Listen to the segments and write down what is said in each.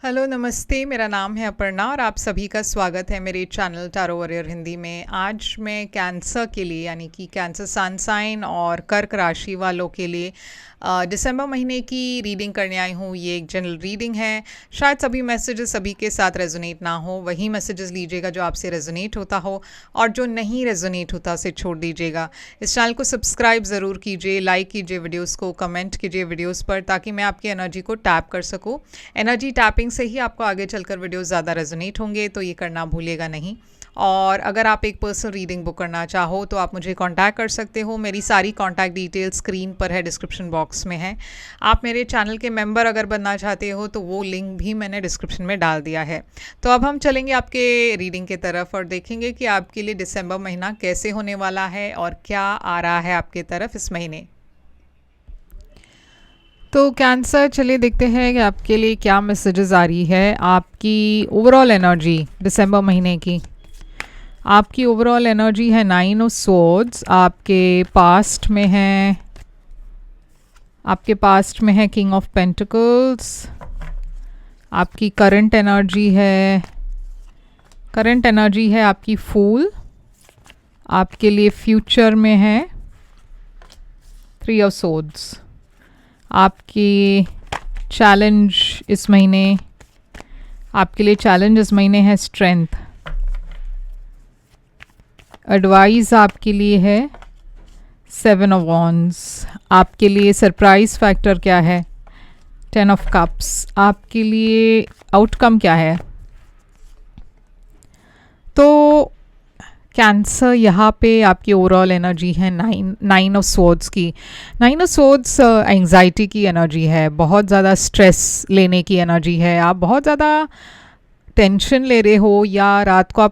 Hello नमस्ते, मेरा नाम है अपर्णा और आप सभी का स्वागत है मेरे चैनल टैरो वॉरियर हिंदी में। आज मैं कैंसर के लिए यानी कि कैंसर सन साइन और कर्क राशि वालों के लिए दिसंबर महीने की रीडिंग करने आई हूँ। ये एक जनरल रीडिंग है। शायद सभी मैसेजेस सभी के साथ रेजोनेट ना हो, वही मैसेजेस लीजिएगा जो आपसे रेजोनेट होता हो और जो नहीं रेजोनेट होता उसे छोड़ दीजिएगा। इस चैनल को सब्सक्राइब ज़रूर कीजिए, लाइक कीजिए वीडियोस को, कमेंट कीजिए वीडियोस पर, ताकि मैं आपकी एनर्जी को टैप कर सकूँ। एनर्जी टैपिंग से ही आपको आगे चलकर वीडियो ज़्यादा रेजोनेट होंगे, तो ये करना भूलिएगा नहीं। और अगर आप एक पर्सनल रीडिंग बुक करना चाहो तो आप मुझे कांटेक्ट कर सकते हो। मेरी सारी कांटेक्ट डिटेल स्क्रीन पर है, डिस्क्रिप्शन बॉक्स में है। आप मेरे चैनल के मेंबर अगर बनना चाहते हो तो वो लिंक भी मैंने डिस्क्रिप्शन में डाल दिया है। तो अब हम चलेंगे आपके रीडिंग की तरफ और देखेंगे कि आपके लिए दिसंबर महीना कैसे होने वाला है और क्या आ रहा है आपके तरफ इस महीने। तो कैंसर, चलिए देखते हैं कि आपके लिए क्या मैसेजेस आ रही है। आपकी ओवरऑल एनर्जी दिसंबर महीने की, आपकी ओवरऑल एनर्जी है 9 ऑफ स्वॉर्ड्स। आपके पास्ट में है किंग ऑफ पेंटिकल्स। आपकी करंट एनर्जी है आपकी फूल। आपके लिए फ्यूचर में है 3 ऑफ स्वॉर्ड्स। आपके चैलेंज इस महीने है स्ट्रेंथ। एडवाइस आपके लिए है 7 ऑफ वॉन्ड्स। आपके लिए सरप्राइज फैक्टर क्या है 10 ऑफ कप्स। आपके लिए आउटकम क्या है। तो कैंसर, यहाँ पे आपकी ओवरऑल एनर्जी है 9 ऑफ स्वॉर्ड्स की। 9 ऑफ स्वॉर्ड्स एंग्जाइटी की एनर्जी है, बहुत ज़्यादा स्ट्रेस लेने की एनर्जी है। आप बहुत ज़्यादा टेंशन ले रहे हो या रात को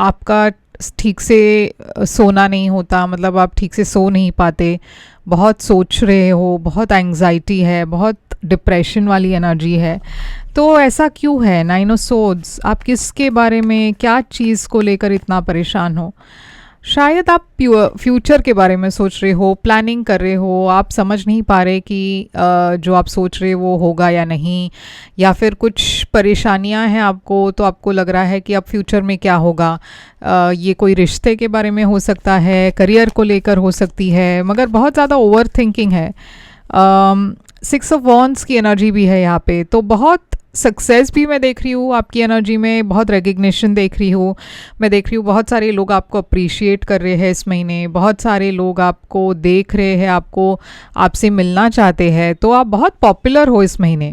आपका ठीक से सोना नहीं होता, मतलब आप ठीक से सो नहीं पाते, बहुत सोच रहे हो, बहुत एंग्जाइटी है, बहुत डिप्रेशन वाली एनर्जी है। तो ऐसा क्यों है 9 ऑफ स्वॉर्ड्स? आप किसके बारे में, क्या चीज़ को लेकर इतना परेशान हो? शायद आप फ्यूचर के बारे में सोच रहे हो, प्लानिंग कर रहे हो, आप समझ नहीं पा रहे कि जो आप सोच रहे वो होगा या नहीं, या फिर कुछ परेशानियां हैं आपको, तो आपको लग रहा है कि अब फ्यूचर में क्या होगा। ये कोई रिश्ते के बारे में हो सकता है, करियर को लेकर हो सकती है, मगर बहुत ज़्यादा ओवर थिंकिंग है। 6 ऑफ वॉन्ड्स की एनर्जी भी है यहाँ पे। तो बहुत सक्सेस भी मैं देख रही हूँ आपकी एनर्जी में, बहुत रिकग्निशन देख रही हूँ। मैं देख रही हूँ बहुत सारे लोग आपको अप्रिशिएट कर रहे हैं इस महीने, बहुत सारे लोग आपको देख रहे हैं, आपसे मिलना चाहते हैं। तो आप बहुत पॉपुलर हो इस महीने।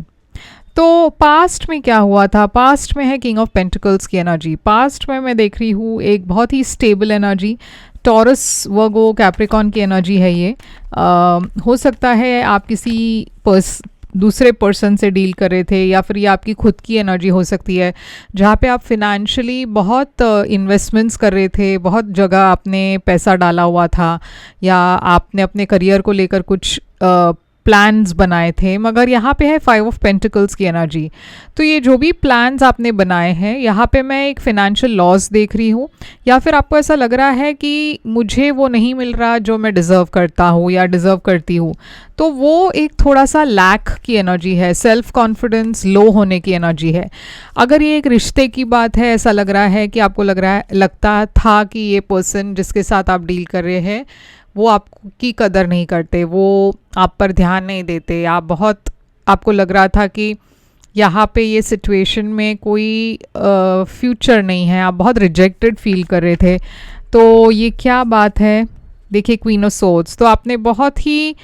तो पास्ट में क्या हुआ था? पास्ट में है किंग ऑफ पेंटिकल्स की एनर्जी। पास्ट में मैं देख रही हूँ एक बहुत ही स्टेबल एनर्जी, टॉरस, वर्गो, कैप्रिकॉन की एनर्जी है ये। हो सकता है आप किसी दूसरे पर्सन से डील कर रहे थे, या फिर ये आपकी खुद की एनर्जी हो सकती है जहाँ पे आप फिनेंशियली बहुत इन्वेस्टमेंट्स कर रहे थे, बहुत जगह आपने पैसा डाला हुआ था, या आपने अपने करियर को लेकर कुछ प्लान्स बनाए थे। मगर यहाँ पे है 5 ऑफ पेंटिकल्स की एनर्जी। तो ये जो भी प्लान्स आपने बनाए हैं, यहाँ पे मैं एक फिनेंशियल लॉस देख रही हूँ, या फिर आपको ऐसा लग रहा है कि मुझे वो नहीं मिल रहा जो मैं डिज़र्व करता हूँ या डिज़र्व करती हूँ। तो वो एक थोड़ा सा लैक की एनर्जी है, सेल्फ कॉन्फिडेंस लो होने की एनर्जी है। अगर ये एक रिश्ते की बात है, ऐसा लग रहा है कि आपको लगता था कि ये पर्सन जिसके साथ आप डील कर रहे हैं वो आपकी कदर नहीं करते, वो आप पर ध्यान नहीं देते। आपको लग रहा था कि यहाँ पे ये सिचुएशन में कोई फ्यूचर नहीं है, आप बहुत रिजेक्टेड फील कर रहे थे। तो ये क्या बात है? देखिए, क्वीन ऑफ सोर्ड्स। तो आपने बहुत ही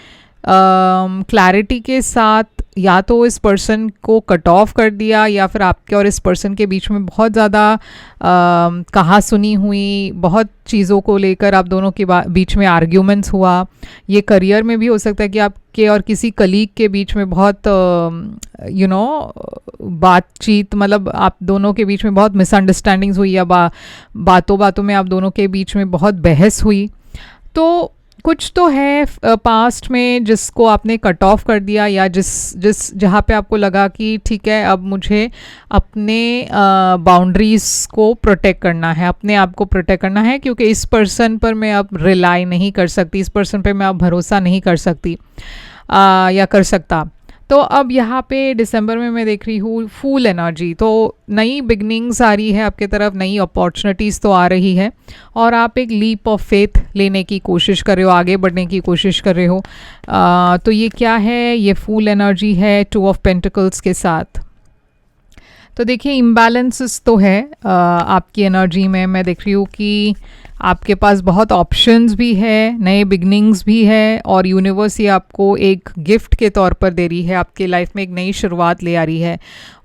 क्लैरिटी के साथ या तो इस पर्सन को कट ऑफ कर दिया, या फिर आपके और इस पर्सन के बीच में बहुत ज़्यादा कहा सुनी हुई, बहुत चीज़ों को लेकर आप दोनों के बीच में आर्ग्यूमेंट्स हुआ। ये करियर में भी हो सकता है कि आपके और किसी कलीग के बीच में बहुत बातचीत, मतलब आप दोनों के बीच में बहुत मिसअंडरस्टैंडिंग्स हुई, या बातों बातों में आप दोनों के बीच में बहुत बहस हुई। तो कुछ तो है पास्ट में जिसको आपने कट ऑफ कर दिया, या जहाँ पे आपको लगा कि ठीक है, अब मुझे अपने बाउंड्रीज़ को प्रोटेक्ट करना है, अपने आप को प्रोटेक्ट करना है, क्योंकि इस पर्सन पर मैं अब रिलाई नहीं कर सकती, इस पर्सन पे मैं अब भरोसा नहीं कर सकती या कर सकता। तो अब यहाँ पे दिसंबर में मैं देख रही हूँ फूल एनर्जी, तो नई बिगनिंग्स आ रही है आपके तरफ, नई अपॉर्चुनिटीज़ तो आ रही है और आप एक लीप ऑफ फेथ लेने की कोशिश कर रहे हो, आगे बढ़ने की कोशिश कर रहे हो। तो ये क्या है, ये फूल एनर्जी है 2 ऑफ पेंटिकल्स के साथ। तो देखिए इम्बैलेंसेस तो है आपकी एनर्जी में। मैं देख रही हूँ कि आपके पास बहुत ऑप्शंस भी है, नए बिगनिंग्स भी है और यूनिवर्स ये आपको एक गिफ्ट के तौर पर दे रही है, आपके लाइफ में एक नई शुरुआत ले आ रही है।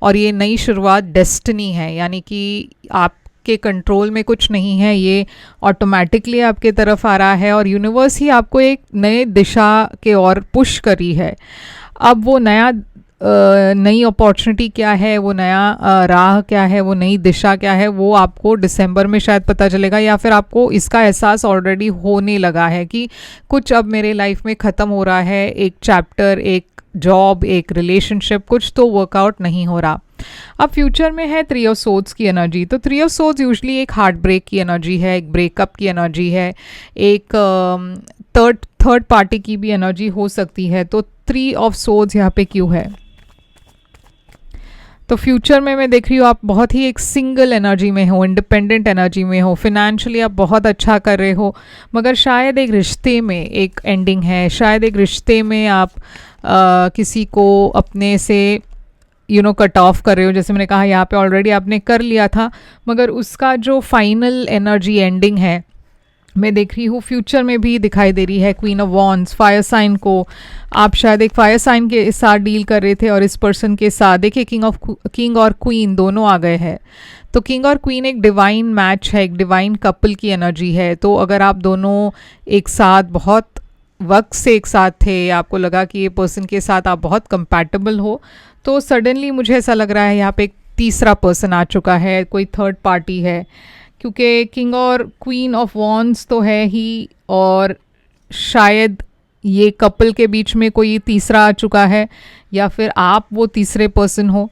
और ये नई शुरुआत डेस्टिनी है, यानी कि आपके कंट्रोल में कुछ नहीं है, ये ऑटोमेटिकली आपके तरफ आ रहा है और यूनिवर्स ही आपको एक नए दिशा के ओर पुश करी है। अब वो नई अपॉर्चुनिटी क्या है, वो नया राह क्या है, वो नई दिशा क्या है, वो आपको दिसंबर में शायद पता चलेगा, या फिर आपको इसका एहसास ऑलरेडी होने लगा है कि कुछ अब मेरे लाइफ में ख़त्म हो रहा है, एक चैप्टर, एक जॉब, एक रिलेशनशिप, कुछ तो वर्कआउट नहीं हो रहा। अब फ्यूचर में है 3 ऑफ सोर्ड्स की एनर्जी। तो 3 ऑफ सोर्ड्स यूजुअली एक हार्ट ब्रेक की एनर्जी है, एक ब्रेकअप की एनर्जी है, एक थर्ड पार्टी की भी एनर्जी हो सकती है। तो 3 ऑफ सोर्ड्स यहाँ पे क्यों है? तो फ्यूचर में मैं देख रही हूँ आप बहुत ही एक सिंगल एनर्जी में हो, इंडिपेंडेंट एनर्जी में हो, फिनेंशियली आप बहुत अच्छा कर रहे हो, मगर शायद एक रिश्ते में एक एंडिंग है, शायद एक रिश्ते में आप किसी को अपने से कट ऑफ कर रहे हो। जैसे मैंने कहा यहाँ पे ऑलरेडी आपने कर लिया था, मगर उसका जो फाइनल एनर्जी एंडिंग है मैं देख रही हूँ फ्यूचर में भी दिखाई दे रही है। Queen of Wands, fire sign को आप शायद एक फायर साइन के साथ डील कर रहे थे और इस पर्सन के साथ देखिए किंग और क्वीन दोनों आ गए हैं। तो किंग और क्वीन एक डिवाइन मैच है, एक डिवाइन कपल की एनर्जी है। तो अगर आप दोनों एक साथ बहुत वक्त से एक साथ थे, आपको लगा कि ये पर्सन के साथ आप बहुत कंपैटिबल हो, तो सडनली मुझे ऐसा लग रहा है यहाँ पे एक तीसरा पर्सन आ चुका है, कोई थर्ड पार्टी है, क्योंकि किंग और क्वीन ऑफ वॉन्ड्स तो है ही और शायद ये कपल के बीच में कोई तीसरा आ चुका है या फिर आप वो तीसरे पर्सन हो।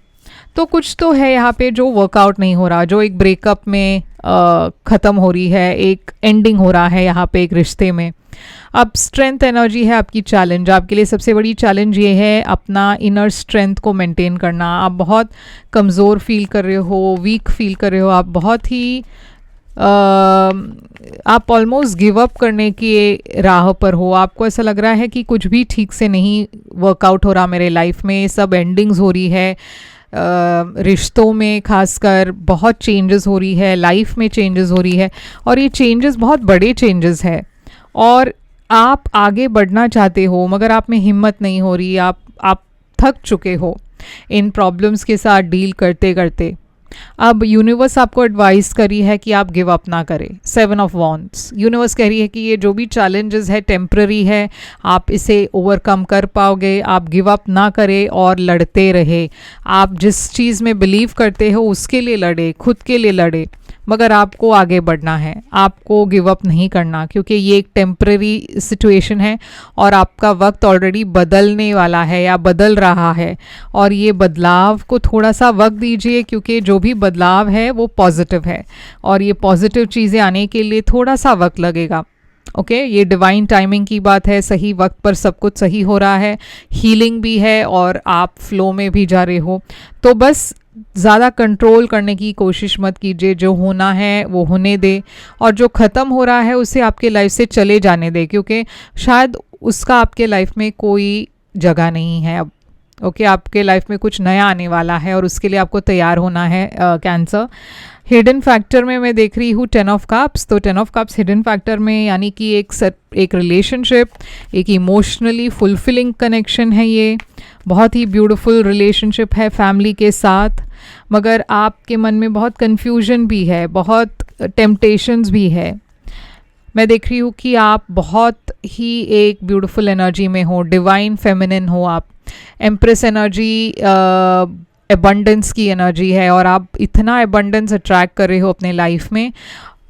तो कुछ तो है यहाँ पे जो वर्कआउट नहीं हो रहा, जो एक ब्रेकअप में ख़त्म हो रही है, एक एंडिंग हो रहा है यहाँ पे एक रिश्ते में। अब स्ट्रेंथ एनर्जी है आपकी चैलेंज, आपके लिए सबसे बड़ी चैलेंज ये है अपना इनर स्ट्रेंथ को मेंटेन करना। आप बहुत कमज़ोर फील कर रहे हो, वीक फील कर रहे हो, आप बहुत ही आप ऑलमोस्ट गिव अप करने की राह पर हो। आपको ऐसा लग रहा है कि कुछ भी ठीक से नहीं वर्कआउट हो रहा मेरे लाइफ में, सब एंडिंग्स हो रही है, रिश्तों में खासकर बहुत चेंजेस हो रही है, लाइफ में चेंजेस हो रही है और ये चेंजेस बहुत बड़े चेंजेस है और आप आगे बढ़ना चाहते हो मगर आप में हिम्मत नहीं हो रही, आप थक चुके हो इन प्रॉब्लम्स के साथ डील करते करते। अब यूनिवर्स आपको एडवाइस करी है कि आप गिव अप ना करें। 7 ऑफ वॉन्ड्स, यूनिवर्स कह रही है कि ये जो भी चैलेंजेस है टेम्पररी है, आप इसे ओवरकम कर पाओगे। आप गिव अप ना करें और लड़ते रहे। आप जिस चीज़ में बिलीव करते हो उसके लिए लड़े, खुद के लिए लड़े, मगर आपको आगे बढ़ना है, आपको गिव अप नहीं करना, क्योंकि ये एक टेम्पररी सिचुएशन है और आपका वक्त ऑलरेडी बदलने वाला है या बदल रहा है और ये बदलाव को थोड़ा सा वक्त दीजिए, क्योंकि जो भी बदलाव है वो पॉजिटिव है और ये पॉजिटिव चीज़ें आने के लिए थोड़ा सा वक्त लगेगा। ओके, ये डिवाइन टाइमिंग की बात है, सही वक्त पर सब कुछ सही हो रहा है, हीलिंग भी है और आप फ्लो में भी जा रहे हो। तो बस ज़्यादा कंट्रोल करने की कोशिश मत कीजिए, जो होना है वो होने दे और जो ख़त्म हो रहा है उसे आपके लाइफ से चले जाने दे, क्योंकि शायद उसका आपके लाइफ में कोई जगह नहीं है अब। ओके, आपके लाइफ में कुछ नया आने वाला है और उसके लिए आपको तैयार होना है। कैंसर हिडन फैक्टर में मैं देख रही हूँ 10 ऑफ कप्स। तो 10 ऑफ कप्स हिडन फैक्टर में यानी कि एक रिलेशनशिप, एक इमोशनली फुलफिलिंग कनेक्शन है, ये बहुत ही ब्यूटीफुल रिलेशनशिप है फैमिली के साथ, मगर आपके मन में बहुत कन्फ्यूजन भी है, बहुत टेम्पटेशंस भी है। मैं देख रही हूँ कि आप बहुत ही एक ब्यूटीफुल एनर्जी में हो, डिवाइन फेमिनिन हो, आप एम्प्रेस एनर्जी, एबंडेंस की एनर्जी है और आप इतना एबंडेंस अट्रैक्ट कर रहे हो अपने लाइफ में।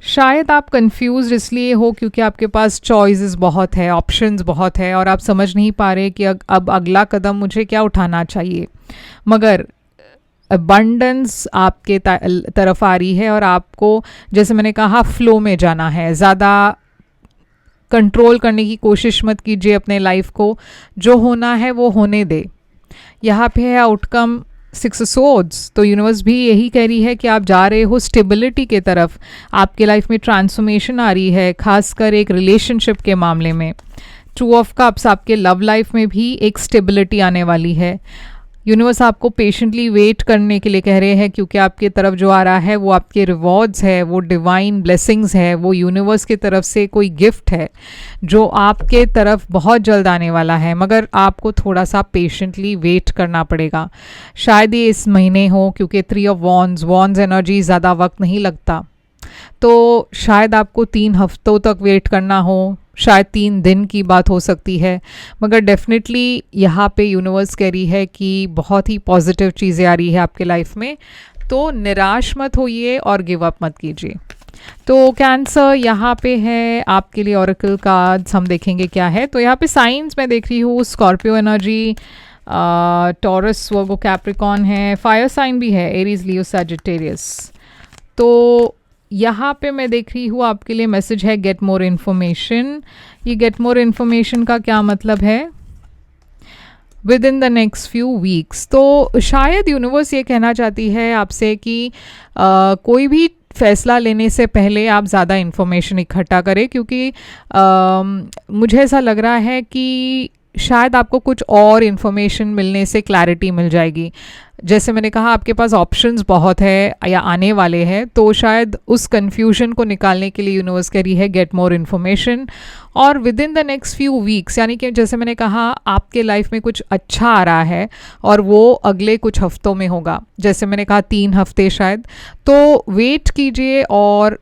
शायद आप कंफ्यूज इसलिए हो क्योंकि आपके पास चॉइसेस बहुत है, ऑप्शंस बहुत है और आप समझ नहीं पा रहे कि अब अगला कदम मुझे क्या उठाना चाहिए, मगर अबंडेंस आपके तरफ आ रही है और आपको, जैसे मैंने कहा, फ्लो में जाना है। ज़्यादा कंट्रोल करने की कोशिश मत कीजिए अपने लाइफ को, जो होना है वो होने दे। यहाँ पे है आउटकम 6 स्वॉर्ड्स। तो यूनिवर्स भी यही कह रही है कि आप जा रहे हो स्टेबिलिटी के तरफ, आपके लाइफ में ट्रांसफॉर्मेशन आ रही है, खासकर एक रिलेशनशिप के मामले में। 2 ऑफ कप्स, आपके लव लाइफ में भी एक स्टेबिलिटी आने वाली है। यूनिवर्स आपको पेशेंटली वेट करने के लिए कह रहे हैं, क्योंकि आपकी तरफ जो आ रहा है वो आपके रिवॉर्ड्स है, वो डिवाइन ब्लेसिंग्स है, वो यूनिवर्स की तरफ से कोई गिफ्ट है जो आपके तरफ बहुत जल्द आने वाला है, मगर आपको थोड़ा सा पेशेंटली वेट करना पड़ेगा। शायद ये इस महीने हो, क्योंकि 3 ऑफ वॉन्ड्स एनर्जी ज़्यादा वक्त नहीं लगता, तो शायद आपको 3 हफ्तों तक वेट करना हो, शायद 3 दिन की बात हो सकती है, मगर डेफिनेटली यहाँ पे यूनिवर्स कह रही है कि बहुत ही पॉजिटिव चीज़ें आ रही है आपके लाइफ में। तो निराश मत होइए और गिव अप मत कीजिए। तो कैंसर, यहाँ पे है आपके लिए ऑरेकल कार्ड्स, हम देखेंगे क्या है। तो यहाँ पे साइंस मैं देख रही हूँ, स्कॉर्पियो एनर्जी, टॉरस, वर्गो, कैप्रिकॉन है, फायर साइन भी है, एरीज, लियो, सैजिटेरियस। तो यहाँ पे मैं देख रही हूँ आपके लिए मैसेज है गेट मोर इन्फॉर्मेशन। ये गेट मोर इन्फॉर्मेशन का क्या मतलब है? With in the next few weeks. तो शायद यूनिवर्स ये कहना चाहती है आपसे कि कोई भी फैसला लेने से पहले आप ज़्यादा इन्फॉर्मेशन इकट्ठा करें, क्योंकि मुझे ऐसा लग रहा है कि शायद आपको कुछ और इन्फॉर्मेशन मिलने से क्लैरिटी मिल जाएगी। जैसे मैंने कहा, आपके पास ऑप्शंस बहुत है या आने वाले हैं, तो शायद उस कन्फ्यूजन को निकालने के लिए यूनिवर्स कह रही है गेट मोर इन्फॉर्मेशन। और with in the next few weeks, यानी कि जैसे मैंने कहा आपके लाइफ में कुछ अच्छा आ रहा है और वो अगले कुछ हफ्तों में होगा, जैसे मैंने कहा 3 हफ्ते शायद। तो वेट कीजिए और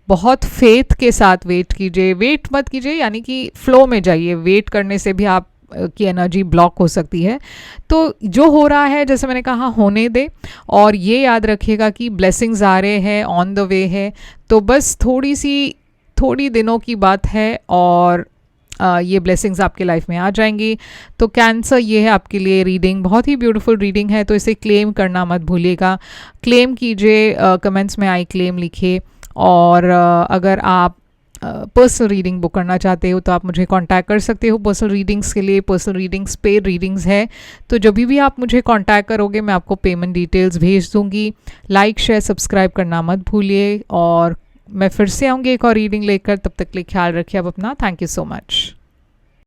बहुत फेथ के साथ वेट कीजिए, वेट मत कीजिए, यानी कि फ्लो में जाइए। वेट करने से भी आप की एनर्जी ब्लॉक हो सकती है। तो जो हो रहा है, जैसे मैंने कहा, होने दे, और ये याद रखिएगा कि ब्लेसिंग्स आ रहे हैं, ऑन द वे है। तो बस थोड़ी दिनों की बात है और ये ब्लेसिंग्स आपके लाइफ में आ जाएंगी। तो कैंसर, ये है आपके लिए रीडिंग, बहुत ही ब्यूटीफुल रीडिंग है, तो इसे क्लेम करना मत भूलिएगा। क्लेम कीजिए, कमेंट्स में आई क्लेम लिखिए। और अगर आप पर्सनल रीडिंग बुक करना चाहते हो तो आप मुझे कांटेक्ट कर सकते हो पर्सनल रीडिंग्स के लिए। पर्सनल रीडिंग्स पेड रीडिंग्स है, तो जब भी आप मुझे कांटेक्ट करोगे मैं आपको पेमेंट डिटेल्स भेज दूंगी। लाइक, शेयर, सब्सक्राइब करना मत भूलिए, और मैं फिर से आऊँगी एक और रीडिंग लेकर। तब तक के लिए ख्याल रखिए आप अपना। Thank you so much.